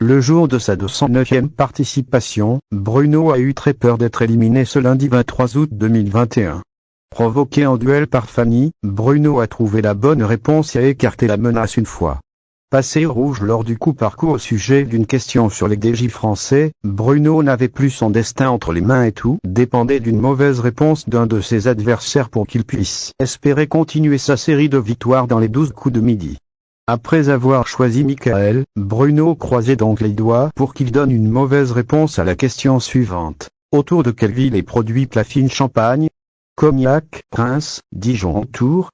Le jour de sa 209e participation, Bruno a eu très peur d'être éliminé ce lundi 23 août 2021. Provoqué en duel par Fanny, Bruno a trouvé la bonne réponse et a écarté la menace une fois. Passé au rouge lors du coup par coup au sujet d'une question sur les DJ français, Bruno n'avait plus son destin entre les mains et tout dépendait d'une mauvaise réponse d'un de ses adversaires pour qu'il puisse espérer continuer sa série de victoires dans les 12 coups de midi. Après avoir choisi Michael, Bruno croisait donc les doigts pour qu'il donne une mauvaise réponse à la question suivante. Autour de quelle ville est produit Plafine Champagne? Cognac, Reims, Dijon, Tours?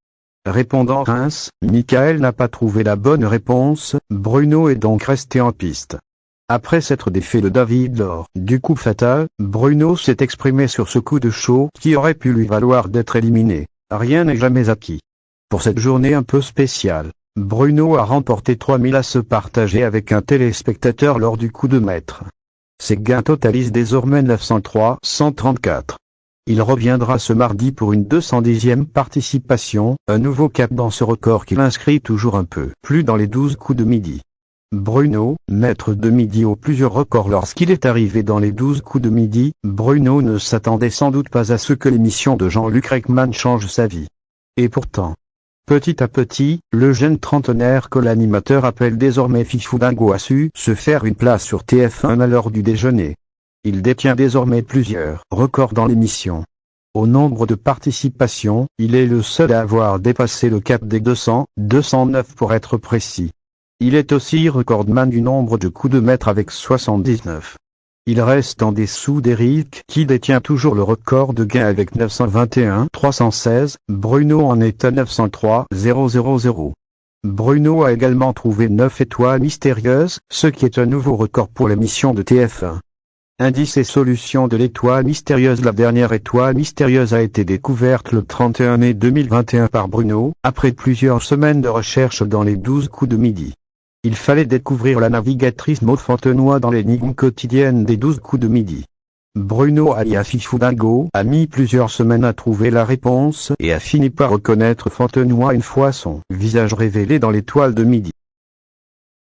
Répondant Reims, Michael n'a pas trouvé la bonne réponse, Bruno est donc resté en piste. Après s'être défait de David lors du coup fatal, Bruno s'est exprimé sur ce coup de chaud qui aurait pu lui valoir d'être éliminé. Rien n'est jamais acquis. Pour cette journée un peu spéciale, Bruno a remporté 3000 à se partager avec un téléspectateur lors du coup de maître. Ses gains totalisent désormais 903,134. Il reviendra ce mardi pour une 210e participation, un nouveau cap dans ce record qui l'inscrit toujours un peu plus dans les 12 coups de midi. Bruno, maître de midi aux plusieurs records lorsqu'il est arrivé dans les 12 coups de midi, Bruno ne s'attendait sans doute pas à ce que l'émission de Jean-Luc Reichmann change sa vie. Et pourtant, petit à petit, le jeune trentenaire que l'animateur appelle désormais Fifou Dingo a su se faire une place sur TF1 à l'heure du déjeuner. Il détient désormais plusieurs records dans l'émission. Au nombre de participations, il est le seul à avoir dépassé le cap des 209 pour être précis. Il est aussi recordman du nombre de coups de maître avec 79. Il reste en dessous d'Eric qui détient toujours le record de gains avec 921,316, Bruno en est à 903,000. Bruno a également trouvé 9 étoiles mystérieuses, ce qui est un nouveau record pour l'émission de TF1. Indice et solution de l'étoile mystérieuse. La dernière étoile mystérieuse a été découverte le 31 mai 2021 par Bruno, après plusieurs semaines de recherche dans les 12 coups de midi. Il fallait découvrir la navigatrice Maud Fontenoy dans l'énigme quotidienne des 12 coups de midi. Bruno alias Fifou Dingo a mis plusieurs semaines à trouver la réponse et a fini par reconnaître Fontenoy une fois son visage révélé dans l'étoile de midi.